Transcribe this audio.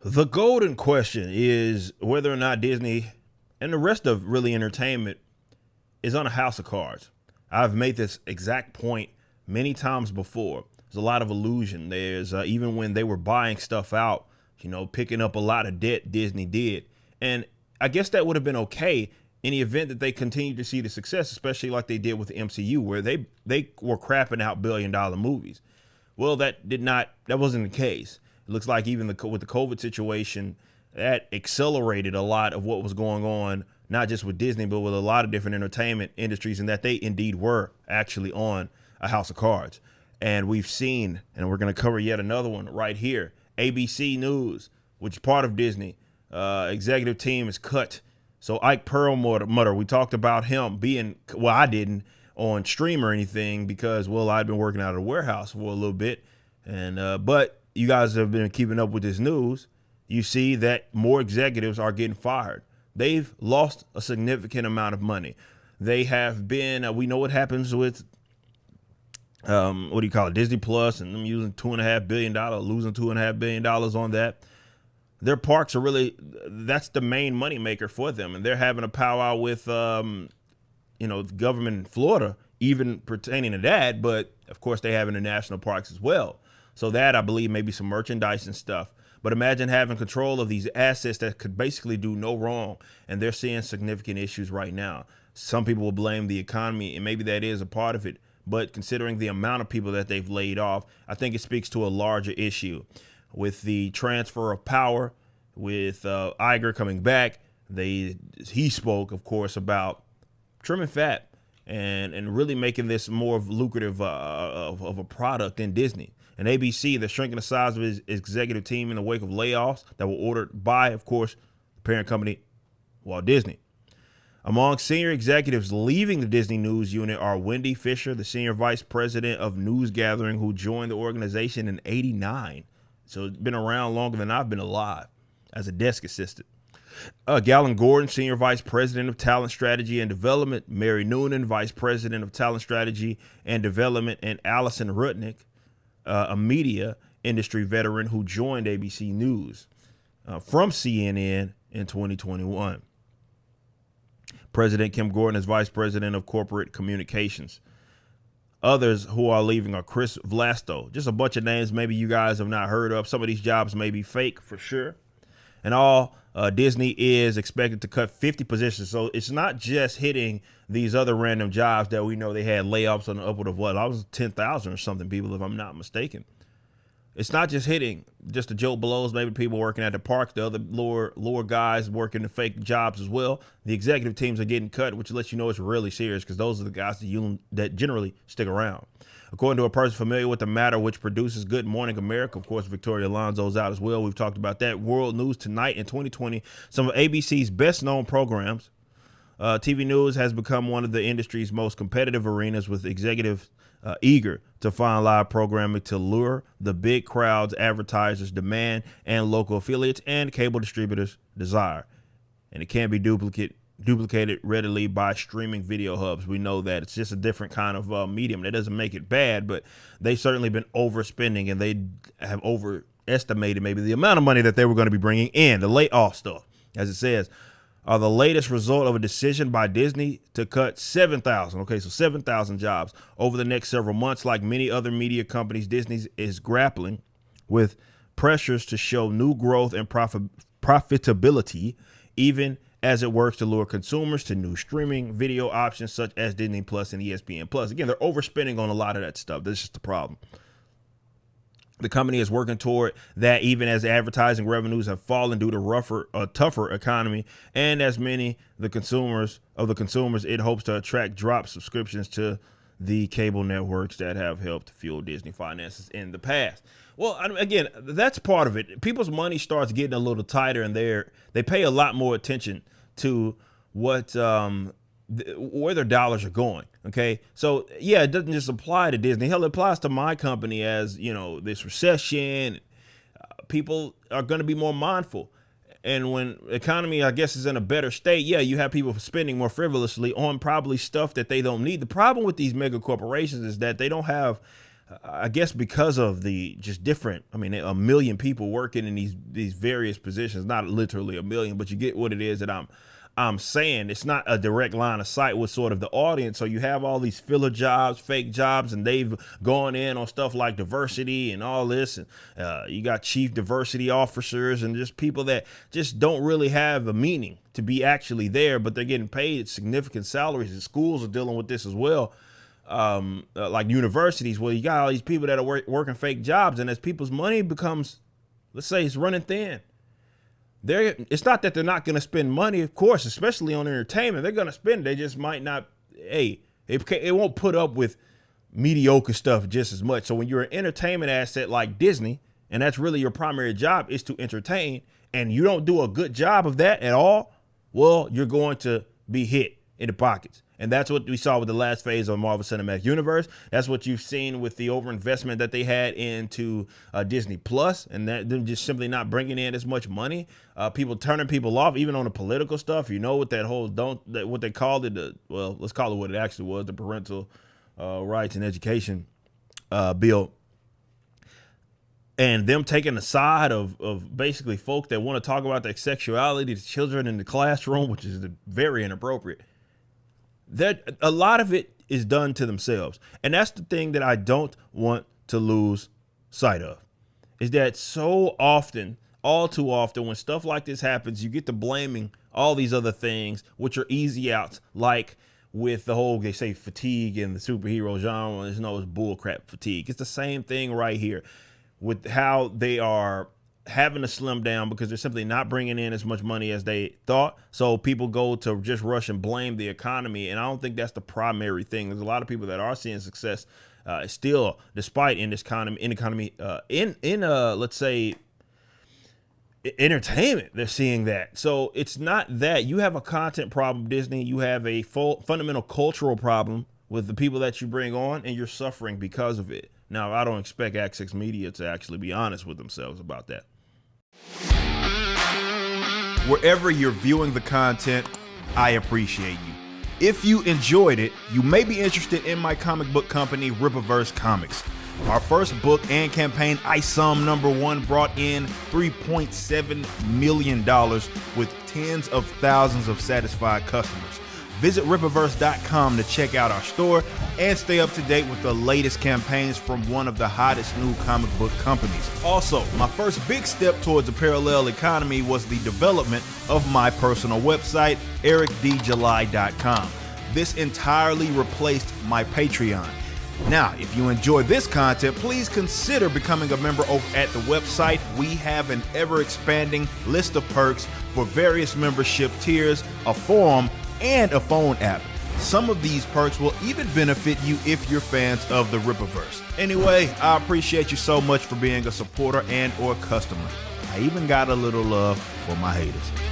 The golden question is whether or not Disney and the rest of really entertainment is on a house of cards. I've made this exact point many times before. There's a lot of illusion. There's even when they were buying stuff out, picking up a lot of debt, Disney did. And I guess that would have been okay in the event that they continued to see the success, especially like they did with the MCU, where they were crapping out $1 billion movies. Well, that wasn't the case. It looks like even with the COVID situation, that accelerated a lot of what was going on, not just with Disney, but with a lot of different entertainment industries, and that they indeed were actually on a house of cards. And we've seen, and we're going to cover yet another one right here, ABC News, which is part of Disney, executive team is cut. So Ike Perlmutter, we talked about him being, well, I didn't on stream or anything because, well, I'd been working out of the warehouse for a little bit. And but you guys have been keeping up with this news. You see that more executives are getting fired. They've lost a significant amount of money. They have been, we know what happens with, Disney Plus, and them using $2.5 billion, losing $2.5 billion on that. Their parks are really, that's the main money maker for them. And they're having a powwow with, the government in Florida, even pertaining to that. But of course, they have in the national parks as well. So that, I believe, maybe some merchandise and stuff. But imagine having control of these assets that could basically do no wrong. And they're seeing significant issues right now. Some people will blame the economy, and maybe that is a part of it. But considering the amount of people that they've laid off, I think it speaks to a larger issue. With the transfer of power, with Iger coming back, he spoke, of course, about trimming fat and really making this more lucrative of a product in Disney. And ABC, they're shrinking the size of his executive team in the wake of layoffs that were ordered by, of course, the parent company, Walt Disney. Among senior executives leaving the Disney News unit are Wendy Fisher, the senior vice president of news gathering, who joined the organization in '89. So it's been around longer than I've been alive as a desk assistant. Galen Gordon, senior vice president of talent strategy and development. Mary Noonan, vice president of talent strategy and development. And Allison Rudnick, a media industry veteran who joined ABC News from CNN in 2021. President Kim Gordon is vice president of corporate communications. Others who are leaving are Chris Vlasto. Just a bunch of names maybe you guys have not heard of. Some of these jobs may be fake for sure. And Disney is expected to cut 50 positions. So it's not just hitting these other random jobs that we know they had layoffs on the upward of what? I was 10,000 or something people, if I'm not mistaken. It's not just hitting just the Joe Blows, maybe people working at the parks, the other lower guys working the fake jobs as well. The executive teams are getting cut, which lets you know it's really serious because those are the guys that generally stick around. According to a person familiar with the matter, which produces Good Morning America, of course, Victoria Alonso's out as well. We've talked about that. World News Tonight in 2020, some of ABC's best known programs. TV news has become one of the industry's most competitive arenas, with executives eager to find live programming to lure the big crowds advertisers demand and local affiliates and cable distributors desire. And it can't be duplicated readily by streaming video hubs. We know that it's just a different kind of medium. That doesn't make it bad, but they've certainly been overspending, and they have overestimated maybe the amount of money that they were going to be bringing in. The layoff stuff, as it says, are the latest result of a decision by Disney to cut 7,000. Okay, so 7,000 jobs over the next several months. Like many other media companies, Disney is grappling with pressures to show new growth and profitability, even as it works to lure consumers to new streaming video options such as Disney Plus and ESPN Plus. Again, they're overspending on a lot of that stuff. That's just the problem. The company is working toward that, even as advertising revenues have fallen due to tougher economy, and as many the consumers it hopes to attract drop subscriptions to the cable networks that have helped fuel Disney finances in the past. Well, again, that's part of it. People's money starts getting a little tighter, and they pay a lot more attention to what where their dollars are going. Okay. So yeah, it doesn't just apply to Disney. Hell, it applies to my company. As you know, this recession, people are going to be more mindful. And when the economy, I guess, is in a better state, yeah, you have people spending more frivolously on probably stuff that they don't need. The problem with these mega corporations is that they don't have I guess because of the just different, I mean, a million people working in these various positions, not literally a million, but you get what it is that I'm saying. It's not a direct line of sight with sort of the audience. So you have all these filler jobs, fake jobs, and they've gone in on stuff like diversity and all this. And you got chief diversity officers and just people that just don't really have a meaning to be actually there, but they're getting paid significant salaries. And schools are dealing with this as well. Like universities, where you got all these people that are working fake jobs, and as people's money becomes, let's say, it's running thin, it's not that they're not going to spend money, of course, especially on entertainment. They're going to spend. They just might not. It won't put up with mediocre stuff just as much. So when you're an entertainment asset like Disney, and that's really your primary job is to entertain, and you don't do a good job of that at all, well, you're going to be hit in the pockets. And that's what we saw with the last phase of Marvel Cinematic Universe. That's what you've seen with the overinvestment that they had into Disney Plus, and that them just simply not bringing in as much money. People turning people off, even on the political stuff. You know, with that whole what they called it. Well, let's call it what it actually was: the Parental Rights and Education bill. And them taking the side of basically folk that want to talk about their sexuality to children in the classroom, which is very inappropriate. That a lot of it is done to themselves. And that's the thing that I don't want to lose sight of, is that so often, all too often, when stuff like this happens, you get to blaming all these other things, which are easy outs, like with the whole, they say, fatigue in the superhero genre. There's no bullcrap fatigue. It's the same thing right here with how they are having to slim down because they're simply not bringing in as much money as they thought. So people go to just rush and blame the economy. And I don't think that's the primary thing. There's a lot of people that are seeing success still, despite in this economy, let's say, entertainment. They're seeing that. So it's not that you have a content problem, Disney. You have a fundamental cultural problem with the people that you bring on, and you're suffering because of it. Now, I don't expect Access Media to actually be honest with themselves about that. Wherever you're viewing the content, I appreciate you. If you enjoyed it, you may be interested in my comic book company, Rippaverse Comics. Our first book and campaign, ISOM #1, brought in $3.7 million with tens of thousands of satisfied customers. Visit Rippaverse.com to check out our store and stay up to date with the latest campaigns from one of the hottest new comic book companies. Also, my first big step towards a parallel economy was the development of my personal website, ericdjuly.com. This entirely replaced my Patreon. Now, if you enjoy this content, please consider becoming a member over at the website. We have an ever-expanding list of perks for various membership tiers, a forum, and a phone app. Some of these perks will even benefit you if you're fans of the Rippaverse. Anyway, I appreciate you so much for being a supporter and or customer. I even got a little love for my haters.